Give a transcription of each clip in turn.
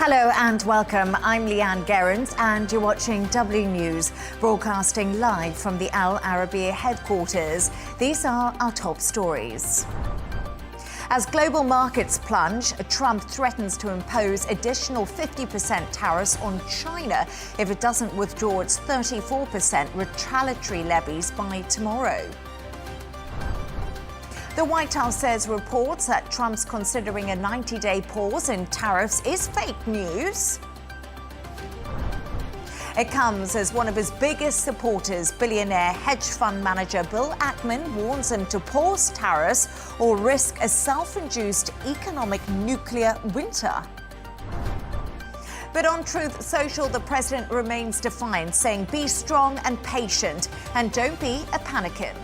Hello and welcome. I'm Leigh Ann Gerrans and you're watching W News, broadcasting live from the Arabiya headquarters. These are our top stories. As global markets plunge, Trump threatens to impose additional 50% tariffs on China if it doesn't withdraw its 34% retaliatory levies by tomorrow. The White House says reports that Trump's considering a 90-day pause in tariffs is fake news. It comes as one of his biggest supporters, billionaire hedge fund manager Bill Ackman, warns him to pause tariffs or risk a self-induced economic nuclear winter. But on Truth Social, the president remains defiant, saying be strong and patient and don't be a panickin.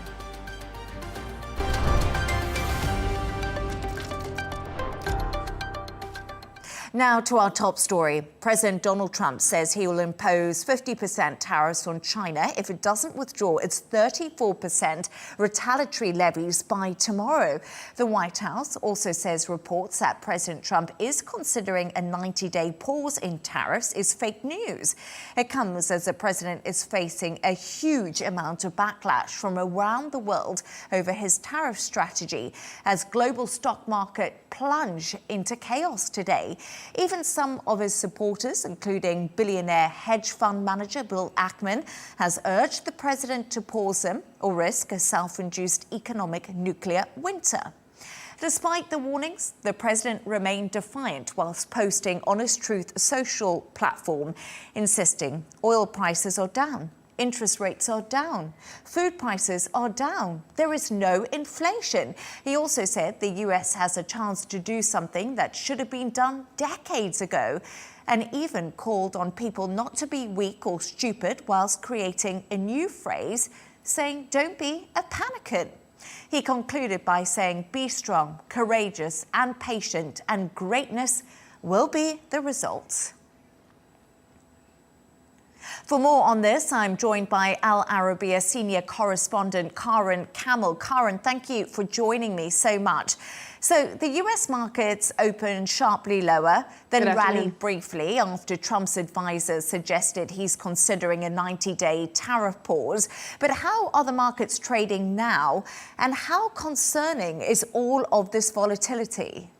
Now to our top story. President Donald Trump says he will impose 50% tariffs on China if it doesn't withdraw its 34% retaliatory levies by tomorrow. The White House also says reports that President Trump is considering a 90-day pause in tariffs is fake news. It comes as the president is facing a huge amount of backlash from around the world over his tariff strategy as global stock market plunge into chaos today. Even some of his supporters, including billionaire hedge fund manager Bill Ackman, has urged the president to pause them or risk a self-induced economic nuclear winter. Despite the warnings, the president remained defiant whilst posting on his Truth Social platform, insisting oil prices are down. Interest rates are down. Food prices are down. There is no inflation. He also said the US has a chance to do something that should have been done decades ago, and even called on people not to be weak or stupid whilst creating a new phrase, saying don't be a panickin. He concluded by saying be strong, courageous and patient, and greatness will be the result. For more on this, I'm joined by Arabiya senior correspondent Kamel. Karen, thank you for joining me so much. So the US markets opened sharply lower, then rallied briefly after Trump's advisors suggested he's considering a 90-day tariff pause. But how are the markets trading now, and how concerning is all of this volatility?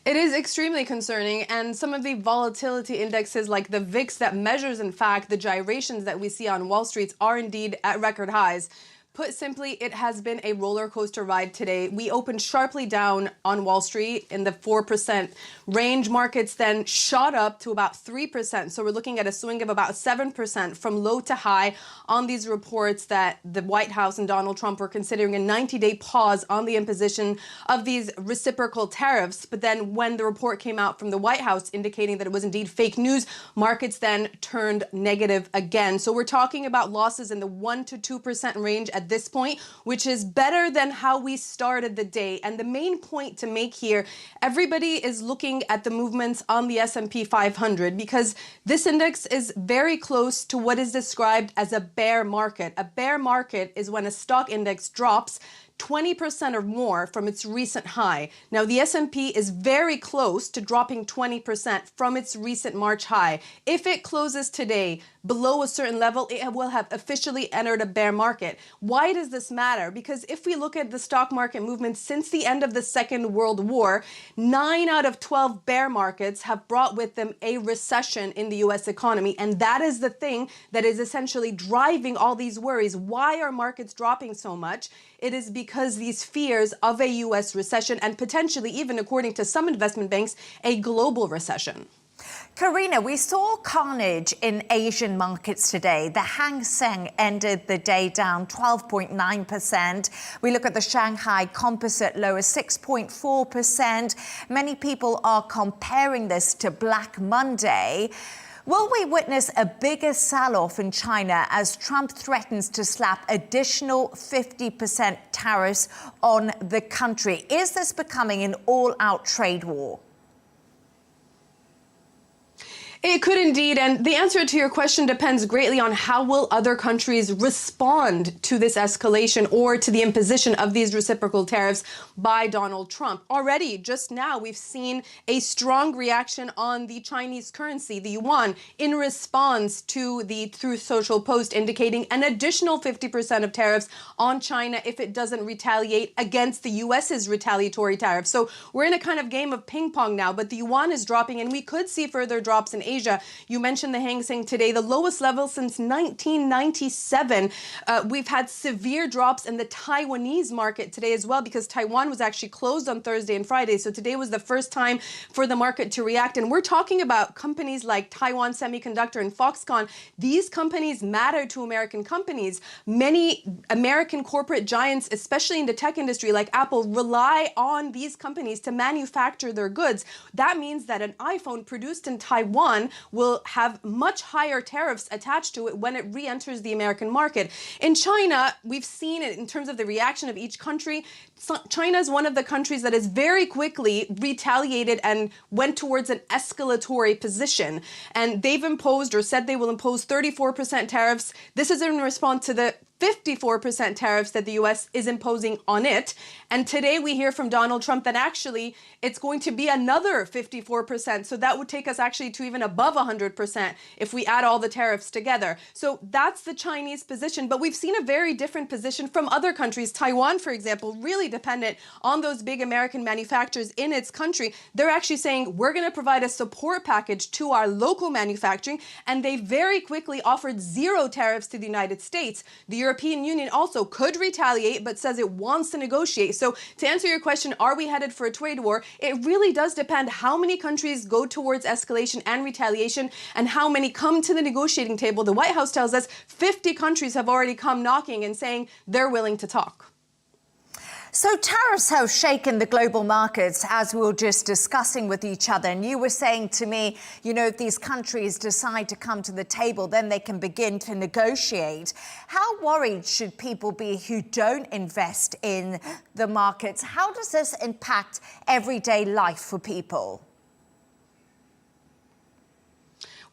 It is extremely concerning, and some of the volatility indexes like the VIX that measures, in fact, the gyrations that we see on Wall Street are indeed at record highs. Put simply, it has been a roller coaster ride today. We opened sharply down on Wall Street in the 4% range. Markets then shot up to about 3%. So we're looking at a swing of about 7% from low to high on these reports that the White House and Donald Trump were considering a 90-day pause on the imposition of these reciprocal tariffs. But then when the report came out from the White House indicating that it was indeed fake news, markets then turned negative again. So we're talking about losses in the 1 to 2% range at this point, which is better than how we started the day. And the main point to make here, everybody is looking at the movements on the S&P 500 because this index is very close to what is described as a bear market. A bear market is when a stock index drops 20% or more from its recent high. Now, the S&P is very close to dropping 20% from its recent March high. If it closes today below a certain level, it will have officially entered a bear market. Why does this matter? Because if we look at the stock market movement since the end of the Second World War, 9 out of 12 bear markets have brought with them a recession in the US economy. And that is the thing that is essentially driving all these worries. Why are markets dropping so much? It is because these fears of a US recession and potentially, even according to some investment banks, a global recession. Carina, we saw carnage in Asian markets today. The Hang Seng ended the day down 12.9%. We look at the Shanghai Composite lower 6.4%. Many people are comparing this to Black Monday. Will we witness a bigger sell-off in China as Trump threatens to slap additional 50% tariffs on the country? Is this becoming an all-out trade war? It could indeed, and the answer to your question depends greatly on how will other countries respond to this escalation or to the imposition of these reciprocal tariffs by Donald Trump. Already, just now, we've seen a strong reaction on the Chinese currency, the yuan, in response to the Truth Social post indicating an additional 50% of tariffs on China if it doesn't retaliate against the US's retaliatory tariffs. So we're in a kind of game of ping pong now, but the yuan is dropping, and we could see further drops in Asia. You mentioned the Hang Seng today, the lowest level since 1997. We've had severe drops in the Taiwanese market today as well, because Taiwan was actually closed on Thursday and Friday. So today was the first time for the market to react. And we're talking about companies like Taiwan Semiconductor and Foxconn. These companies matter to American companies. Many American corporate giants, especially in the tech industry like Apple, rely on these companies to manufacture their goods. That means that an iPhone produced in Taiwan will have much higher tariffs attached to it when it re-enters the American market. In China, we've seen it in terms of the reaction of each country. China is one of the countries that has very quickly retaliated and went towards an escalatory position. And they've imposed or said they will impose 34% tariffs. This is in response to the 54% tariffs that the US is imposing on it. And today we hear from Donald Trump that actually it's going to be another 54%. So that would take us actually to even above 100% if we add all the tariffs together. So that's the Chinese position. But we've seen a very different position from other countries. Taiwan, for example, really dependent on those big American manufacturers in its country. They're actually saying we're going to provide a support package to our local manufacturing. And they very quickly offered zero tariffs to the United States. The European Union also could retaliate, but says it wants to negotiate. So to answer your question, are we headed for a trade war? It really does depend how many countries go towards escalation and retaliation and how many come to the negotiating table. The White House tells us 50 countries have already come knocking and saying they're willing to talk. So tariffs have shaken the global markets, as we were just discussing with each other. And you were saying to me, you know, if these countries decide to come to the table, then they can begin to negotiate. How worried should people be who don't invest in the markets? How does this impact everyday life for people?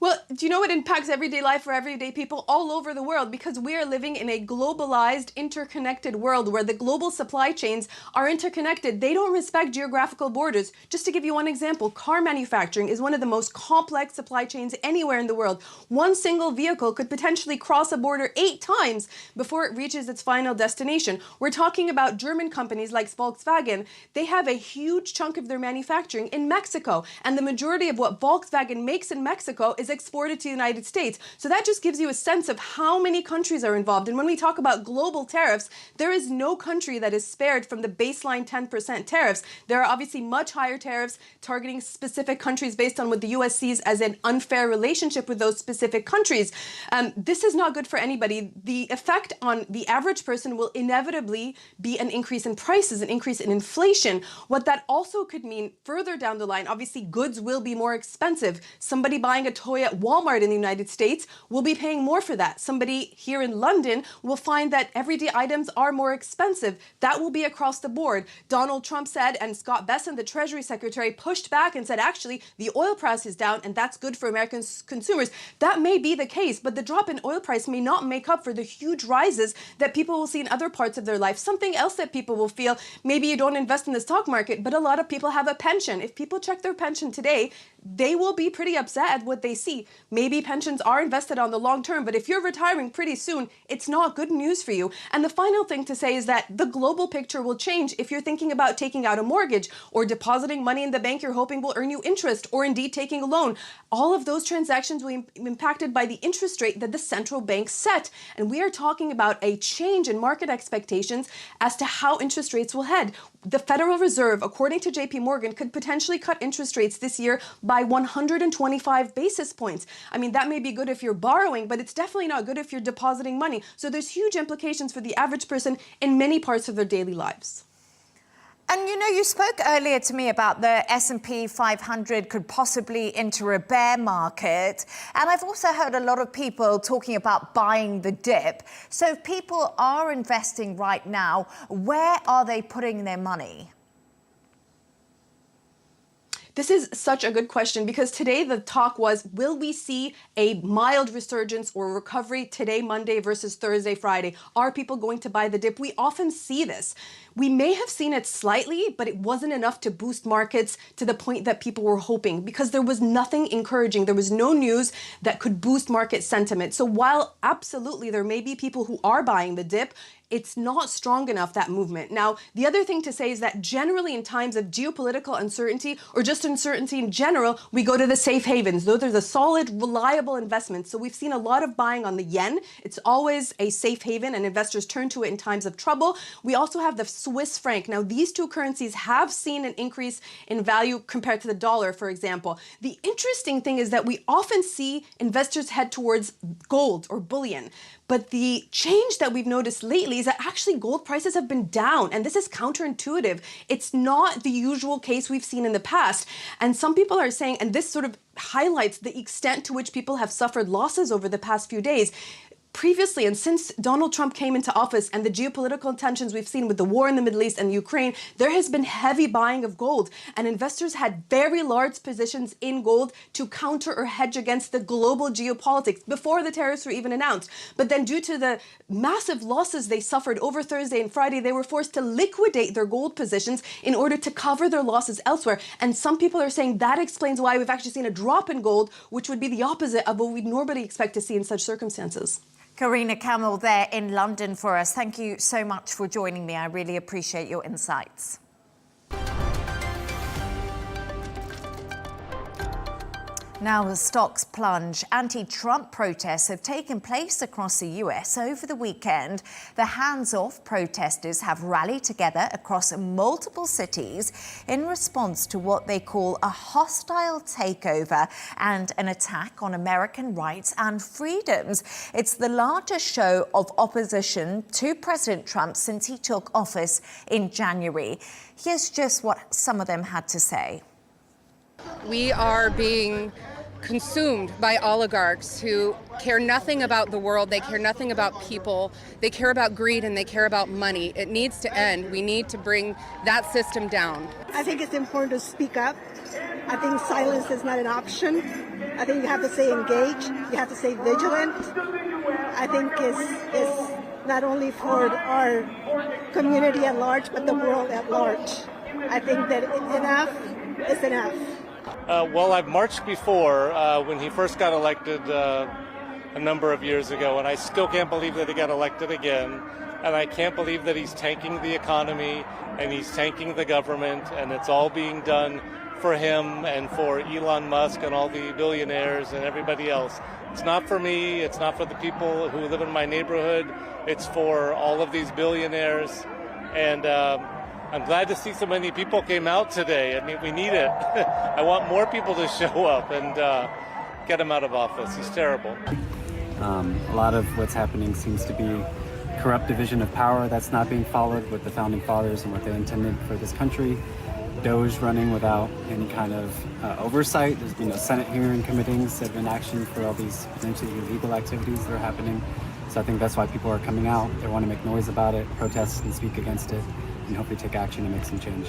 Well, do you know what impacts everyday life for everyday people all over the world? Because we are living in a globalized, interconnected world where the global supply chains are interconnected. They don't respect geographical borders. Just to give you one example, car manufacturing is one of the most complex supply chains anywhere in the world. One single vehicle could potentially cross a border 8 times before it reaches its final destination. We're talking about German companies like Volkswagen. They have a huge chunk of their manufacturing in Mexico, and the majority of what Volkswagen makes in Mexico is exported to the United States. So that just gives you a sense of how many countries are involved. And when we talk about global tariffs, there is no country that is spared from the baseline 10% tariffs. There are obviously much higher tariffs targeting specific countries based on what the US sees as an unfair relationship with those specific countries. This is not good for anybody. The effect on the average person will inevitably be an increase in prices, an increase in inflation. What that also could mean further down the line, obviously goods will be more expensive. Somebody buying a toy at Walmart in the United States will be paying more for that. Somebody here in London will find that everyday items are more expensive. That will be across the board. Donald Trump said, and Scott Bessent, the Treasury Secretary, pushed back and said, actually, the oil price is down and that's good for American consumers. That may be the case, but the drop in oil price may not make up for the huge rises that people will see in other parts of their life. Something else that people will feel, maybe you don't invest in the stock market, but a lot of people have a pension. If people check their pension today, they will be pretty upset at what they see. Maybe pensions are invested on the long term, but if you're retiring pretty soon, it's not good news for you. And the final thing to say is that the global picture will change if you're thinking about taking out a mortgage or depositing money in the bank you're hoping will earn you interest, or indeed taking a loan. All of those transactions will be impacted by the interest rate that the central bank set. And we are talking about a change in market expectations as to how interest rates will head. The Federal Reserve, according to JP Morgan, could potentially cut interest rates this year by 125 basis points. I mean, that may be good if you're borrowing, but it's definitely not good if you're depositing money. So there's huge implications for the average person in many parts of their daily lives. And you know, you spoke earlier to me about the S&P 500 could possibly enter a bear market. And I've also heard a lot of people talking about buying the dip. So if people are investing right now, where are they putting their money? This is such a good question because today the talk was, will we see a mild resurgence or recovery today, Monday versus Thursday, Friday? Are people going to buy the dip? We often see this. We may have seen it slightly, but it wasn't enough to boost markets to the point that people were hoping because there was nothing encouraging. There was no news that could boost market sentiment. So while absolutely there may be people who are buying the dip, it's not strong enough, that movement. Now, the other thing to say is that generally in times of geopolitical uncertainty or just uncertainty in general, we go to the safe havens. Those are the solid, reliable investments. So we've seen a lot of buying on the yen. It's always a safe haven and investors turn to it in times of trouble. We also have the Swiss franc. Now, these two currencies have seen an increase in value compared to the dollar, for example. The interesting thing is that we often see investors head towards gold or bullion. But the change that we've noticed lately is that actually gold prices have been down, and this is counterintuitive. It's not the usual case we've seen in the past. And some people are saying, and this sort of highlights the extent to which people have suffered losses over the past few days. Previously, and since Donald Trump came into office and the geopolitical tensions we've seen with the war in the Middle East and Ukraine, there has been heavy buying of gold, and investors had very large positions in gold to counter or hedge against the global geopolitics before the tariffs were even announced. But then due to the massive losses they suffered over Thursday and Friday, they were forced to liquidate their gold positions in order to cover their losses elsewhere. And some people are saying that explains why we've actually seen a drop in gold, which would be the opposite of what we'd normally expect to see in such circumstances. Carina, Kamel there in London for us. Thank you so much for joining me. I really appreciate your insights. Now the stocks plunge. Anti-Trump protests have taken place across the US over the weekend. The hands-off protesters have rallied together across multiple cities in response to what they call a hostile takeover and an attack on American rights and freedoms. It's the largest show of opposition to President Trump since he took office in January. Here's just what some of them had to say. We are being consumed by oligarchs who care nothing about the world, they care nothing about people, they care about greed and they care about money. It needs to end. We need to bring that system down. I think it's important to speak up. I think silence is not an option. I think you have to stay engaged, you have to stay vigilant. I think it's not only for our community at large, but the world at large. I think that enough is enough. Well, I've marched before when he first got elected a number of years ago, and I still can't believe that he got elected again. And I can't believe that he's tanking the economy and he's tanking the government, and it's all being done for him and for Elon Musk and all the billionaires and everybody else. It's not for me. It's not for the people who live in my neighborhood. It's for all of these billionaires. And I'm glad to see so many people came out today. I mean, we need it. I want more people to show up and get him out of office. He's terrible. A lot of what's happening seems to be corrupt division of power that's not being followed with the founding fathers and what they intended for this country. Doge running without any kind of oversight. There's been no Senate hearing committees that have been action for all these potentially illegal activities that are happening. So I think that's why people are coming out. They want to make noise about it, protest and speak against it, and hopefully take action and make some change.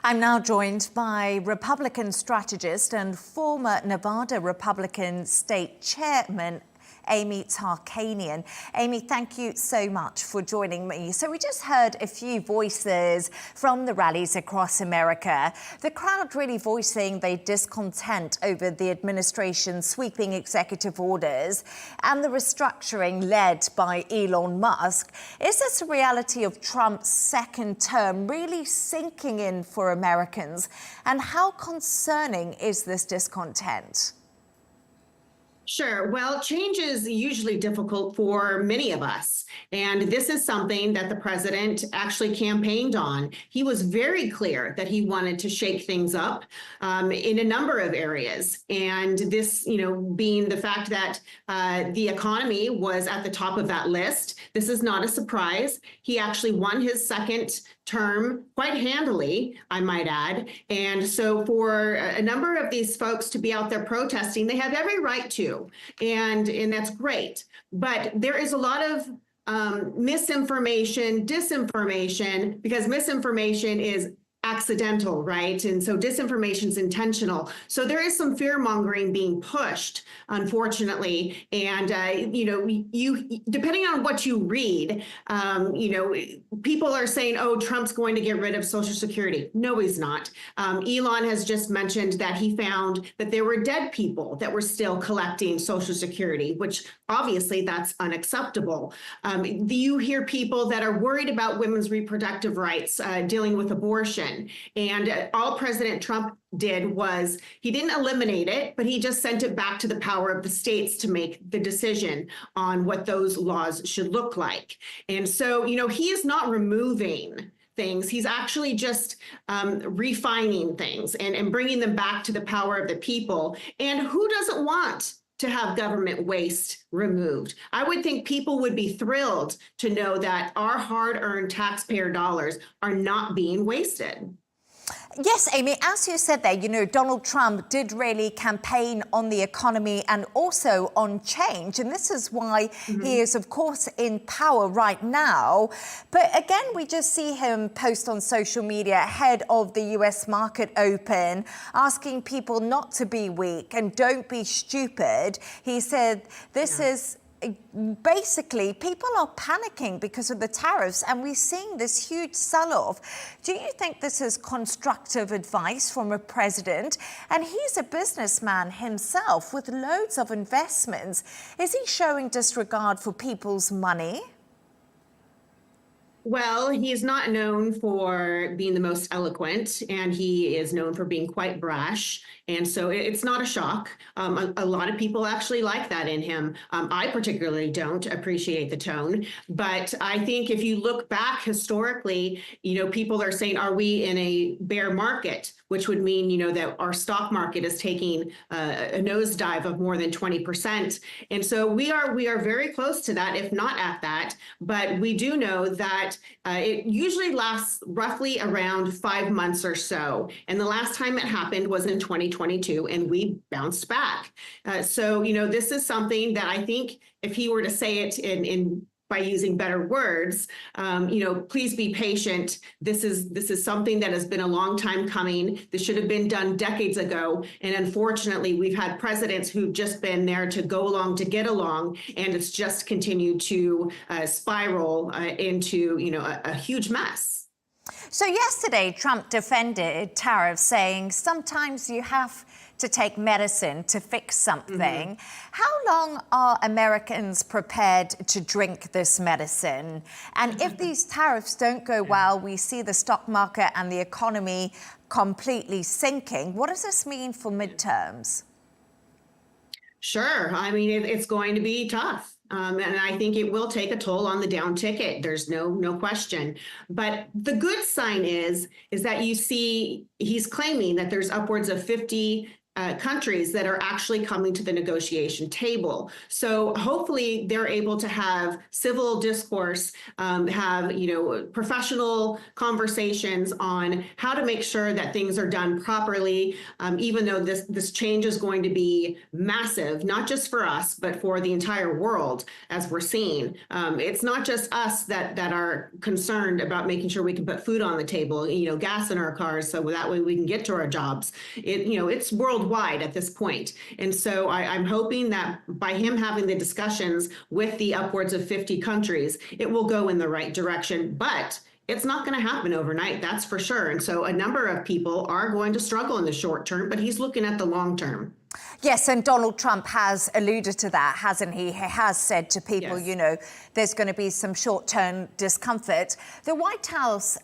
I'm now joined by Republican strategist and former Nevada Republican state chairman, Amy Tarkanian. Amy, thank you so much for joining me. So we just heard a few voices from the rallies across America. The crowd really voicing their discontent over the administration's sweeping executive orders and the restructuring led by Elon Musk. Is this a reality of Trump's second term really sinking in for Americans? And how concerning is this discontent? Sure. Well, change is usually difficult for many of us. And this is something that the president actually campaigned on. He was very clear that he wanted to shake things up in a number of areas. And this, being the fact that the economy was at the top of that list, this is not a surprise. He actually won his second term quite handily, I might add. And so for a number of these folks to be out there protesting, they have every right to, and that's great. But there is a lot of misinformation, disinformation, because misinformation is accidental, right? And so disinformation is intentional. So there is some fear mongering being pushed, unfortunately. And, you depending on what you read, people are saying, oh, Trump's going to get rid of Social Security. No, he's not. Elon has just mentioned that he found that there were dead people that were still collecting Social Security, which obviously that's unacceptable. You hear people that are worried about women's reproductive rights, dealing with abortion. And all President Trump did was he didn't eliminate it, but he just sent it back to the power of the states to make the decision on what those laws should look like. And so, he is not removing things. He's actually just refining things and bringing them back to the power of the people. And who doesn't want to have government waste removed? I would think people would be thrilled to know that our hard-earned taxpayer dollars are not being wasted. Yes, Amy, as you said there, Donald Trump did really campaign on the economy and also on change. And this is why he is, of course, in power right now. But again, we just see him post on social media ahead of the US market open, asking people not to be weak and don't be stupid. He said this is basically, people are panicking because of the tariffs, and we're seeing this huge sell-off. Do you think this is constructive advice from a president? And he's a businessman himself with loads of investments. Is he showing disregard for people's money? Well, he's not known for being the most eloquent, and he is known for being quite brash. And so it's not a shock. A lot of people actually like that in him. I particularly don't appreciate the tone. But I think if you look back historically, people are saying, are we in a bear market? Which would mean, that our stock market is taking a nosedive of more than 20%. And so we are very close to that, if not at that. But we do know that it usually lasts roughly around 5 months or so. And the last time it happened was in 2022, and we bounced back. So, this is something that I think if he were to say it by using better words, please be patient. This is something that has been a long time coming. This should have been done decades ago. And unfortunately, we've had presidents who've just been there to go along to get along, and it's just continued to spiral into, a huge mess. So yesterday, Trump defended tariffs, saying sometimes you have to take medicine to fix something. How long are Americans prepared to drink this medicine? And if these tariffs don't go well, we see the stock market and the economy completely sinking. What does this mean for midterms? Sure. I mean, it's going to be tough. And I think it will take a toll on the down ticket. There's no question. But the good sign is that you see he's claiming that there's upwards of 50 countries that are actually coming to the negotiation table. So hopefully they're able to have civil discourse, have professional conversations on how to make sure that things are done properly, even though this change is going to be massive, not just for us, but for the entire world, as we're seeing. It's not just us that are concerned about making sure we can put food on the table, gas in our cars, so that way we can get to our jobs. It's worldwide at this point. And so I'm hoping that by him having the discussions with the upwards of 50 countries, it will go in the right direction. But it's not going to happen overnight, that's for sure. And so a number of people are going to struggle in the short term, but he's looking at the long term. Yes, and Donald Trump has alluded to that, hasn't he? He has said to people, there's going to be some short-term discomfort. The White House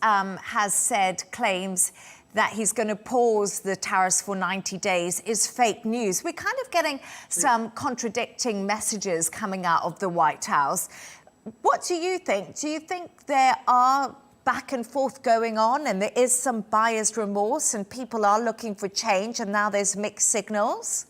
claims that he's going to pause the tariffs for 90 days is fake news. We're kind of getting some contradicting messages coming out of the White House. What do you think? Do you think there are back and forth going on and there is some buyer's remorse and people are looking for change and now there's mixed signals?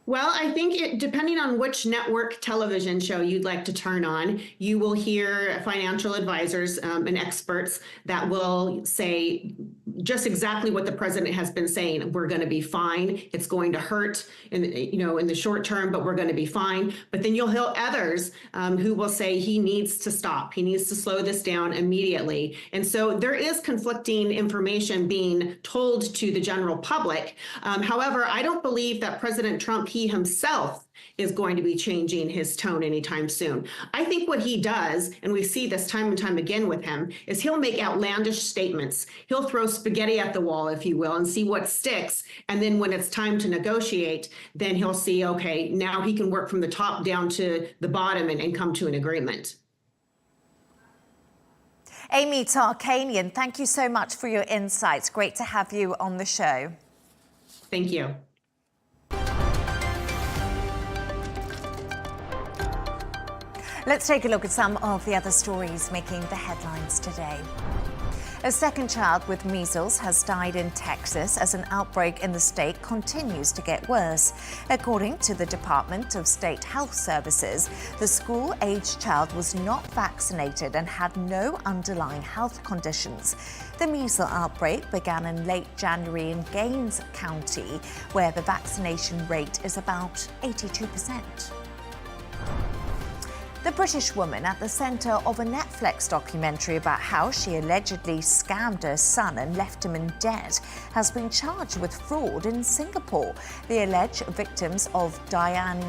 Well, I think depending on which network television show you'd like to turn on, you will hear financial advisors and experts that will say just exactly what the president has been saying. We're going to be fine. It's going to hurt in the short term, but we're going to be fine. But then you'll hear others who will say he needs to stop. He needs to slow this down immediately. And so there is conflicting information being told to the general public. However, I don't believe that President Trump, he himself, is going to be changing his tone anytime soon. I think what he does, and we see this time and time again with him, is he'll make outlandish statements. He'll throw spaghetti at the wall, if you will, and see what sticks. And then when it's time to negotiate, then he'll see, okay, now he can work from the top down to the bottom and come to an agreement. Amy Tarkanian, thank you so much for your insights. Great to have you on the show. Thank you. Let's take a look at some of the other stories making the headlines today. A second child with measles has died in Texas as an outbreak in the state continues to get worse. According to the Department of State Health Services, the school-aged child was not vaccinated and had no underlying health conditions. The measles outbreak began in late January in Gaines County, where the vaccination rate is about 82%. The British woman at the centre of a Netflix documentary about how she allegedly scammed her son and left him in debt has been charged with fraud in Singapore. The alleged victims of Diane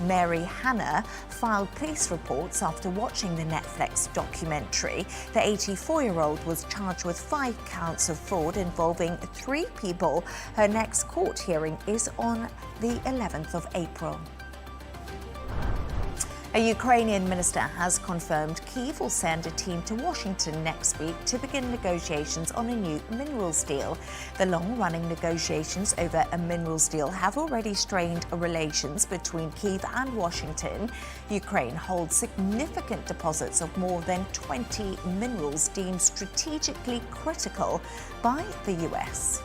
Mary Hannah filed police reports after watching the Netflix documentary. The 84-year-old was charged with 5 counts of fraud involving 3 people. Her next court hearing is on the 11th of April. A Ukrainian minister has confirmed Kyiv will send a team to Washington next week to begin negotiations on a new minerals deal. The long-running negotiations over a minerals deal have already strained relations between Kyiv and Washington. Ukraine holds significant deposits of more than 20 minerals deemed strategically critical by the US.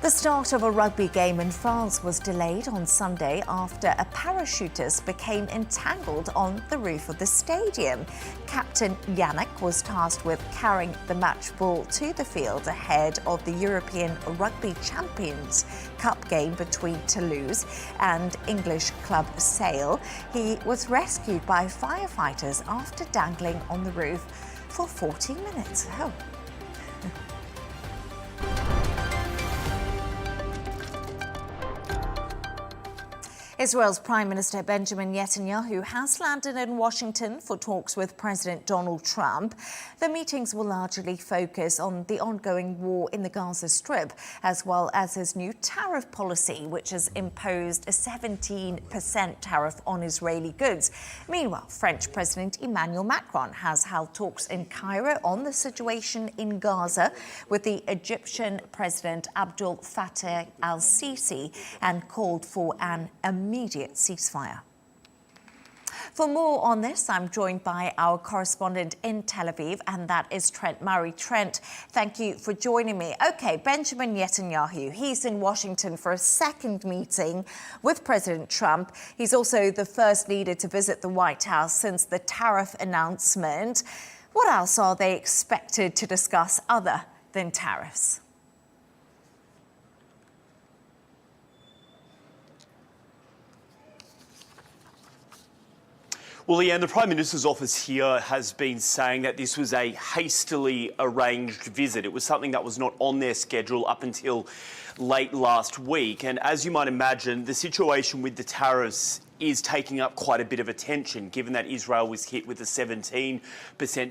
The start of a rugby game in France was delayed on Sunday after a parachutist became entangled on the roof of the stadium. Captain Yannick was tasked with carrying the match ball to the field ahead of the European Rugby Champions Cup game between Toulouse and English club Sale. He was rescued by firefighters after dangling on the roof for 40 minutes. Oh. Israel's Prime Minister Benjamin Netanyahu has landed in Washington for talks with President Donald Trump. The meetings will largely focus on the ongoing war in the Gaza Strip, as well as his new tariff policy, which has imposed a 17% tariff on Israeli goods. Meanwhile, French President Emmanuel Macron has held talks in Cairo on the situation in Gaza with the Egyptian President Abdel Fattah al-Sisi and called for an immediate ceasefire. For more on this, I'm joined by our correspondent in Tel Aviv, and that is Trent Murray. Trent, thank you for joining me. Okay, Benjamin Netanyahu, he's in Washington for a second meeting with President Trump. He's also the first leader to visit the White House since the tariff announcement. What else are they expected to discuss other than tariffs? Well, Leigh Ann, the Prime Minister's office here has been saying that this was a hastily arranged visit. It was something that was not on their schedule up until late last week. And as you might imagine, the situation with the tariffs is taking up quite a bit of attention, given that Israel was hit with a 17%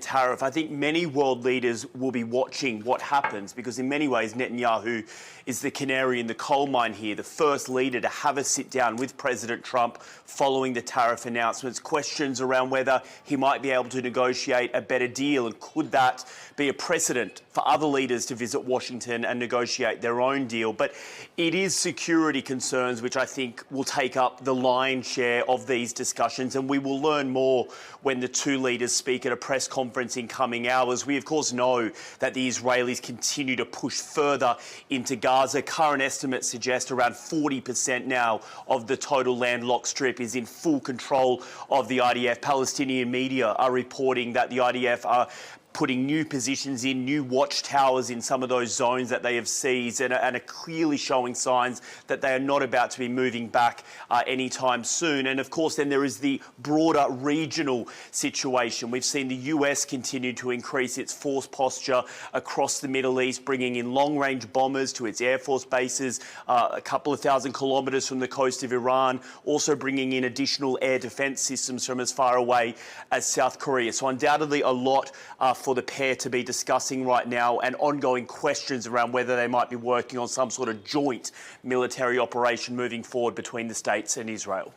tariff. I think many world leaders will be watching what happens, because in many ways Netanyahu is the canary in the coal mine here, the first leader to have a sit down with President Trump following the tariff announcements. Questions around whether he might be able to negotiate a better deal, and could that be a precedent for other leaders to visit Washington and negotiate their own deal. But it is security concerns which I think will take up the lion's share share of these discussions, and we will learn more when the two leaders speak at a press conference in coming hours. We, of course, know that the Israelis continue to push further into Gaza. Current estimates suggest around 40% now of the total landlocked strip is in full control of the IDF. Palestinian media are reporting that the IDF are putting new positions in, new watchtowers in some of those zones that they have seized, and are clearly showing signs that they are not about to be moving back anytime soon. And of course, then there is the broader regional situation. We've seen the US continue to increase its force posture across the Middle East, bringing in long-range bombers to its air force bases a couple of thousand kilometres from the coast of Iran, also bringing in additional air defence systems from as far away as South Korea. So undoubtedly a lot for the pair to be discussing right now, and ongoing questions around whether they might be working on some sort of joint military operation moving forward between the States and Israel.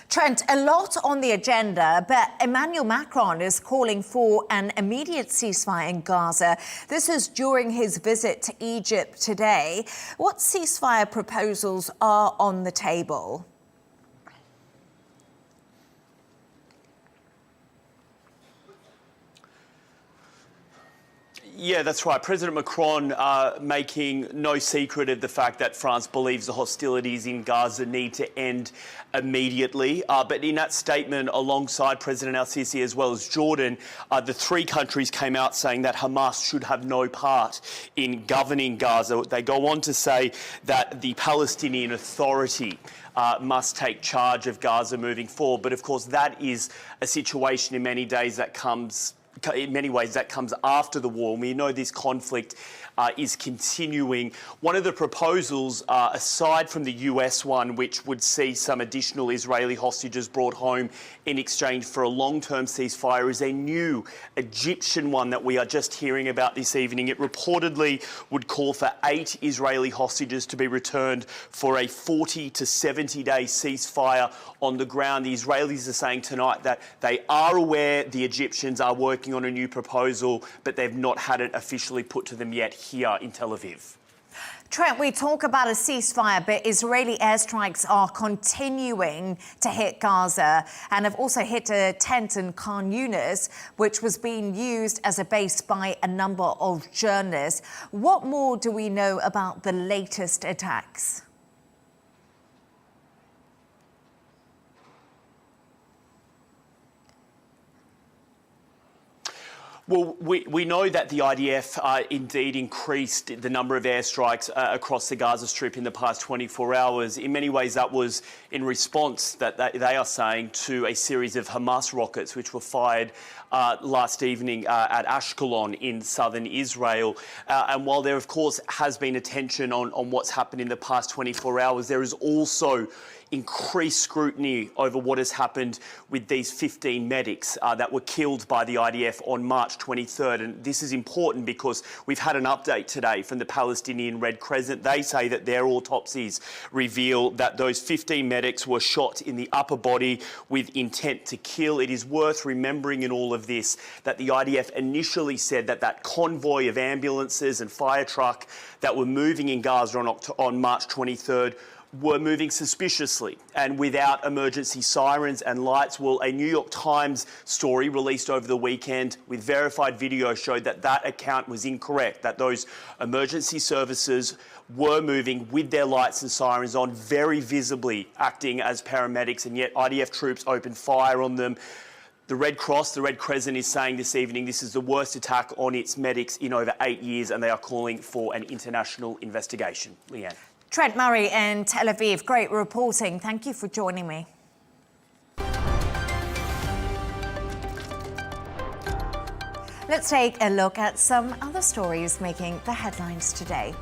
Trent, a lot on the agenda, but Emmanuel Macron is calling for an immediate ceasefire in Gaza. This is during his visit to Egypt today. What ceasefire proposals are on the table? Yeah, that's right. President Macron making no secret of the fact that France believes the hostilities in Gaza need to end immediately. But in that statement, alongside President al-Sisi as well as Jordan, the three countries came out saying that Hamas should have no part in governing Gaza. They go on to say that the Palestinian Authority must take charge of Gaza moving forward. But of course, that is a situation in many ways that comes after the war. We know this conflict is continuing. One of the proposals, aside from the US one, which would see some additional Israeli hostages brought home in exchange for a long-term ceasefire, is a new Egyptian one that we are just hearing about this evening. It reportedly would call for 8 Israeli hostages to be returned for a 40 to 70-day ceasefire on the ground. The Israelis are saying tonight that they are aware the Egyptians are working on a new proposal, but they've not had it officially put to them yet here in Tel Aviv. Trent, we talk about a ceasefire, but Israeli airstrikes are continuing to hit Gaza and have also hit a tent in Khan Yunis, which was being used as a base by a number of journalists. What more do we know about the latest attacks? Well, we know that the IDF indeed increased the number of airstrikes across the Gaza Strip in the past 24 hours. In many ways, that was in response, that they are saying, to a series of Hamas rockets which were fired last evening at Ashkelon in southern Israel. And while there, of course, has been attention on what's happened in the past 24 hours, there is also increased scrutiny over what has happened with these 15 medics that were killed by the IDF on March 23rd. And this is important because we've had an update today from the Palestinian Red Crescent. They say that their autopsies reveal that those 15 medics were shot in the upper body with intent to kill. It is worth remembering in all of this that the IDF initially said that that convoy of ambulances and fire truck that were moving in Gaza on March 23rd were moving suspiciously and without emergency sirens and lights. Well, a New York Times story released over the weekend with verified video showed that that account was incorrect, that those emergency services were moving with their lights and sirens on, very visibly acting as paramedics, and yet IDF troops opened fire on them. The Red Cross, the Red Crescent, is saying this evening this is the worst attack on its medics in over 8 years, and they are calling for an international investigation. Leigh Ann. Trent Murray in Tel Aviv, great reporting. Thank you for joining me. Let's take a look at some other stories making the headlines today.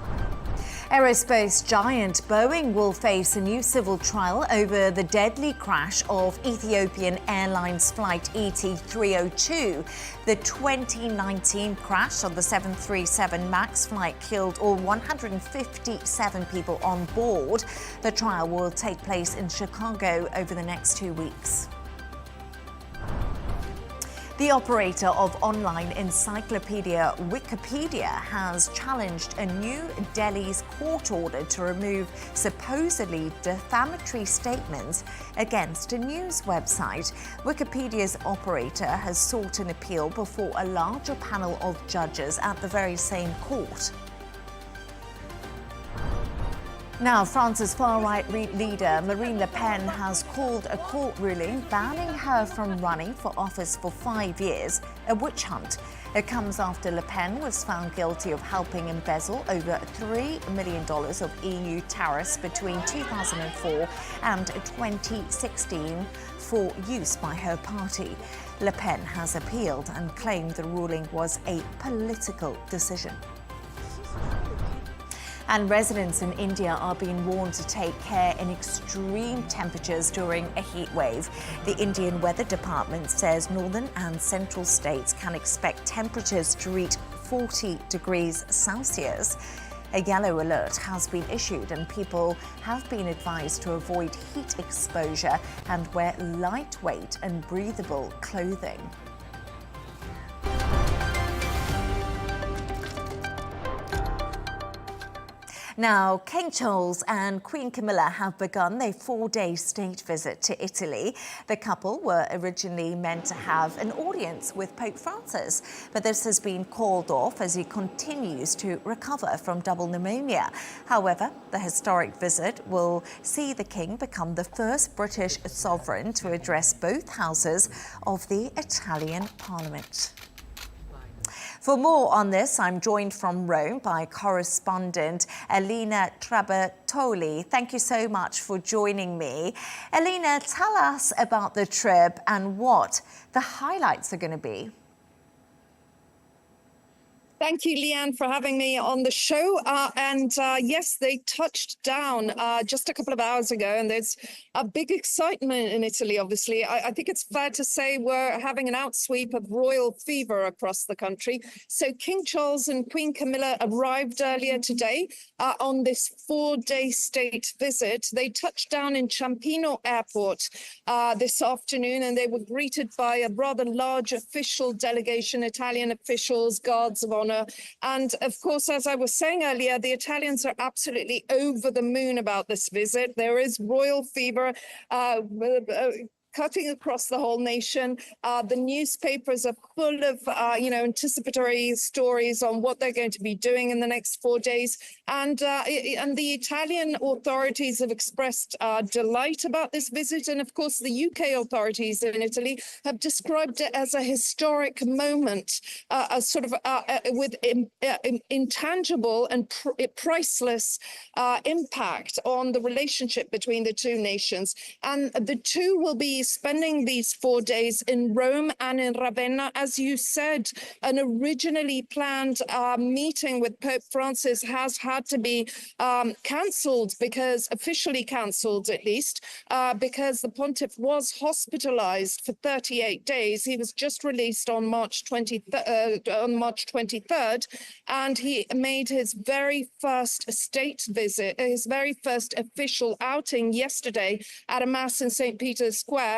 Aerospace giant Boeing will face a new civil trial over the deadly crash of Ethiopian Airlines flight ET-302. The 2019 crash of the 737 MAX flight killed all 157 people on board. The trial will take place in Chicago over the next 2 weeks. The operator of online encyclopedia Wikipedia has challenged a New Delhi's court order to remove supposedly defamatory statements against a news website. Wikipedia's operator has sought an appeal before a larger panel of judges at the very same court. Now, France's far-right leader Marine Le Pen has called a court ruling banning her from running for office for 5 years a witch hunt. It comes after Le Pen was found guilty of helping embezzle over $3 million of EU tariffs between 2004 and 2016 for use by her party. Le Pen has appealed and claimed the ruling was a political decision. And residents in India are being warned to take care in extreme temperatures during a heat wave. The Indian Weather Department says northern and central states can expect temperatures to reach 40 degrees Celsius. A yellow alert has been issued and people have been advised to avoid heat exposure and wear lightweight and breathable clothing. Now, King Charles and Queen Camilla have begun their 4-day state visit to Italy. The couple were originally meant to have an audience with Pope Francis, but this has been called off as he continues to recover from double pneumonia. However, the historic visit will see the King become the first British sovereign to address both houses of the Italian Parliament. For more on this, I'm joined from Rome by correspondent Alina Trabattoni. Thank you so much for joining me. Alina, tell us about the trip and what the highlights are going to be. Thank you, Leigh Ann, for having me on the show. Yes, they touched down just a couple of hours ago, and there's a big excitement in Italy, obviously. I think it's fair to say we're having an outsweep of royal fever across the country. So King Charles and Queen Camilla arrived earlier today on this 4-day state visit. They touched down in Ciampino Airport this afternoon, and they were greeted by a rather large official delegation, Italian officials, guards of honor. And of course, as I was saying earlier, the Italians are absolutely over the moon about this visit. There is royal fever cutting across the whole nation. The newspapers are full of, anticipatory stories on what they're going to be doing in the next 4 days. And the Italian authorities have expressed delight about this visit. And of course, the UK authorities in Italy have described it as a historic moment, with intangible and priceless impact on the relationship between the two nations. And the two will be spending these 4 days in Rome and in Ravenna. As you said, an originally planned meeting with Pope Francis has had to be cancelled, officially cancelled at least, because the pontiff was hospitalized for 38 days. He was just released on March 23rd, and he made his very first state visit, his very first official outing yesterday at a mass in St. Peter's Square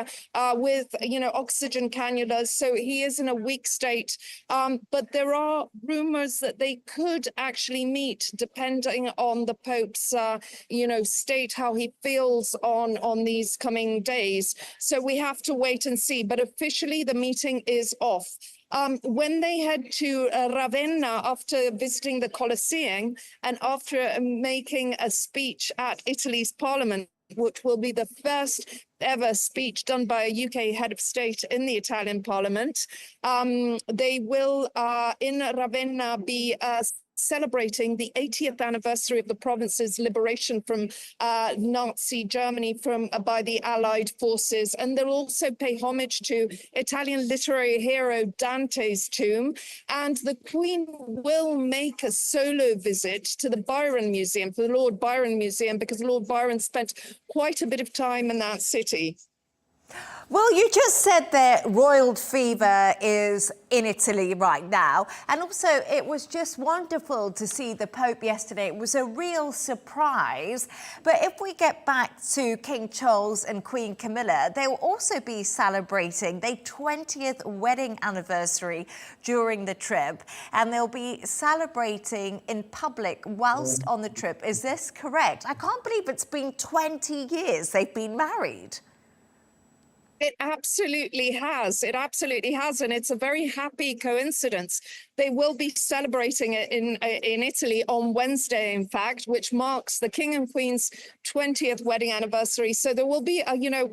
with, oxygen cannulas. So he is in a weak state. But there are rumors that they could actually meet depending on the Pope's, state, how he feels on these coming days. So we have to wait and see. But officially, the meeting is off. When they head to Ravenna after visiting the Colosseum and after making a speech at Italy's parliament, which will be the first ever speech done by a UK head of state in the Italian parliament, they will in Ravenna be celebrating the 80th anniversary of the province's liberation from Nazi Germany by the Allied forces. And they'll also pay homage to Italian literary hero Dante's tomb. And the Queen will make a solo visit to the Byron Museum, the Lord Byron Museum, because Lord Byron spent quite a bit of time in that city. Well, you just said that royal fever is in Italy right now. And also, it was just wonderful to see the Pope yesterday. It was a real surprise. But if we get back to King Charles and Queen Camilla, they will also be celebrating their 20th wedding anniversary during the trip. And they'll be celebrating in public whilst on the trip. Is this correct? I can't believe it's been 20 years they've been married. It absolutely has. It absolutely has. And it's a very happy coincidence. They will be celebrating it in Italy on Wednesday, in fact, which marks the King and Queen's 20th wedding anniversary. So there will be,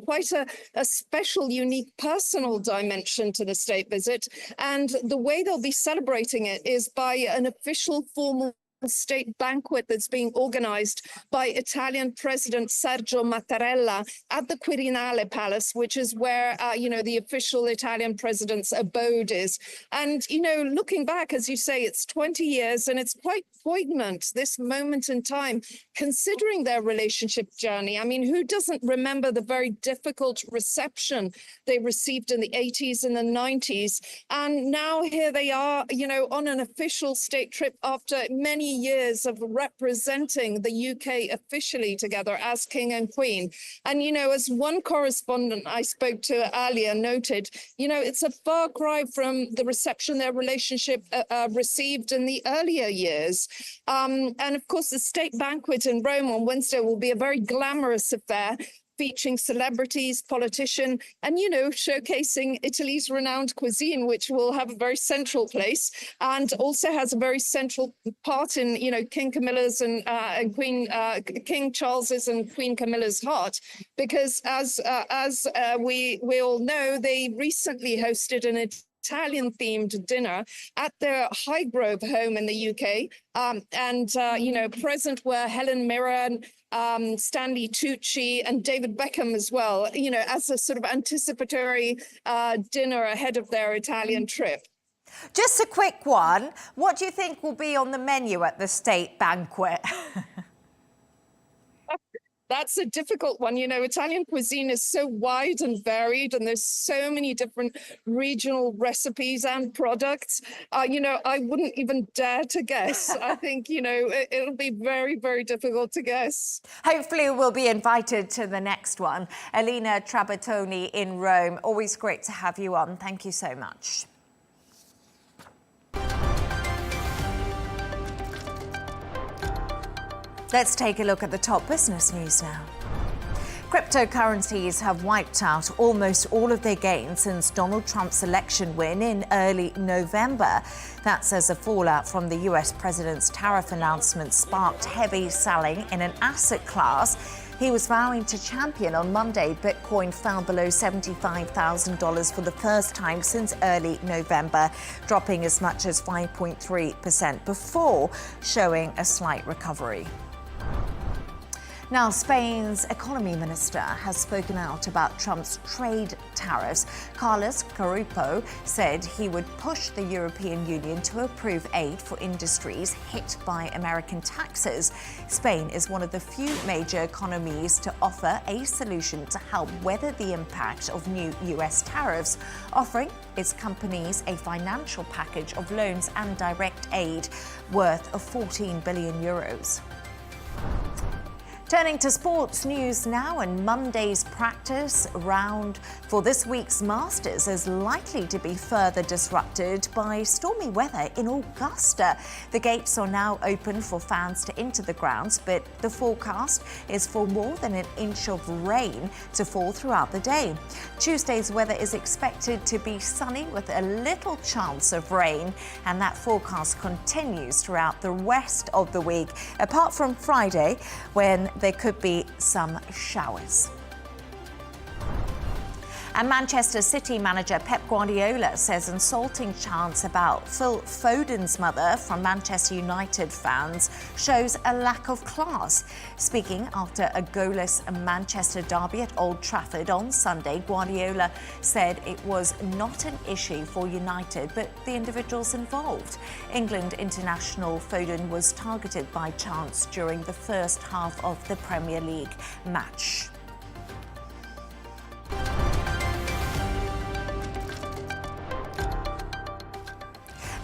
quite a special, unique personal dimension to the state visit. And the way they'll be celebrating it is by an official formal state banquet that's being organized by Italian President Sergio Mattarella at the Quirinale Palace, which is where, the official Italian president's abode is. And, looking back, as you say, it's 20 years and it's quite poignant, this moment in time, considering their relationship journey. I mean, who doesn't remember the very difficult reception they received in the 80s and the 90s? And now here they are, on an official state trip after many years of representing the UK officially together as King and Queen. And, as one correspondent I spoke to earlier noted, it's a far cry from the reception their relationship received in the earlier years. And of course, the state banquet in Rome on Wednesday will be a very glamorous affair, featuring celebrities, politicians, and, showcasing Italy's renowned cuisine, which will have a very central place and also has a very central part in, King Camilla's and King Charles's and Queen Camilla's heart, because as we all know, they recently hosted an Italian-themed dinner at their Highgrove home in the UK. Present were Helen Mirren, Stanley Tucci and David Beckham as well, as a sort of anticipatory dinner ahead of their Italian trip. Just a quick one. What do you think will be on the menu at the state banquet? That's a difficult one. Italian cuisine is so wide and varied, and there's so many different regional recipes and products. I wouldn't even dare to guess. I think, it'll be very, very difficult to guess. Hopefully we'll be invited to the next one. Alina Trabattoni in Rome. Always great to have you on. Thank you so much. Let's take a look at the top business news now. Cryptocurrencies have wiped out almost all of their gains since Donald Trump's election win in early November. That's as a fallout from the US president's tariff announcement sparked heavy selling in an asset class he was vowing to champion. On Monday, Bitcoin fell below $75,000 for the first time since early November, dropping as much as 5.3% before showing a slight recovery. Now, Spain's economy minister has spoken out about Trump's trade tariffs. Carlos Carripo said he would push the European Union to approve aid for industries hit by American taxes. Spain is one of the few major economies to offer a solution to help weather the impact of new US tariffs, offering its companies a financial package of loans and direct aid worth of 14 billion euros. Turning to sports news now, and Monday's practice round for this week's Masters is likely to be further disrupted by stormy weather in Augusta. The gates are now open for fans to enter the grounds, but the forecast is for more than an inch of rain to fall throughout the day. Tuesday's weather is expected to be sunny with a little chance of rain, and that forecast continues throughout the rest of the week, apart from Friday, when there could be some showers. And Manchester City manager Pep Guardiola says insulting chants about Phil Foden's mother from Manchester United fans shows a lack of class. Speaking after a goalless Manchester derby at Old Trafford on Sunday, Guardiola said it was not an issue for United, but the individuals involved. England international Foden was targeted by chants during the first half of the Premier League match.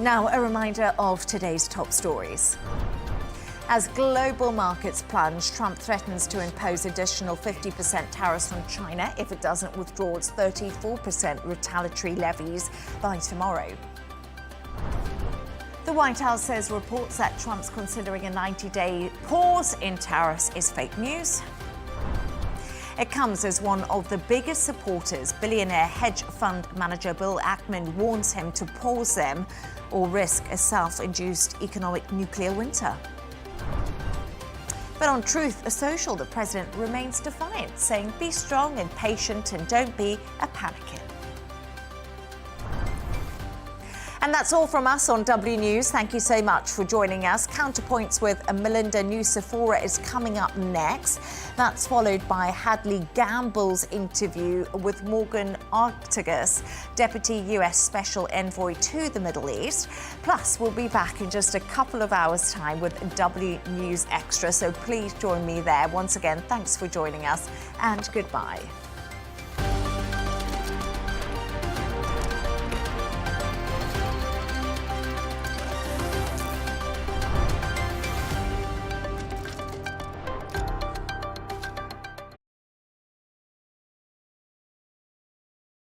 Now, a reminder of today's top stories. As global markets plunge, Trump threatens to impose additional 50% tariffs on China if it doesn't withdraw its 34% retaliatory levies by tomorrow. The White House says reports that Trump's considering a 90-day pause in tariffs is fake news. It comes as one of the biggest supporters, billionaire hedge fund manager Bill Ackman, warns him to pause them or risk a self-induced economic nuclear winter. But on Truth Social, the president remains defiant, saying be strong and patient and don't be a panicking. And that's all from us on W News. Thank you so much for joining us. Counterpoints with Melinda Nusifora is coming up next. That's followed by Hadley Gamble's interview with Morgan Arctigus, Deputy US Special Envoy to the Middle East. Plus, we'll be back in just a couple of hours' time with W News Extra, so please join me there. Once again, thanks for joining us and goodbye.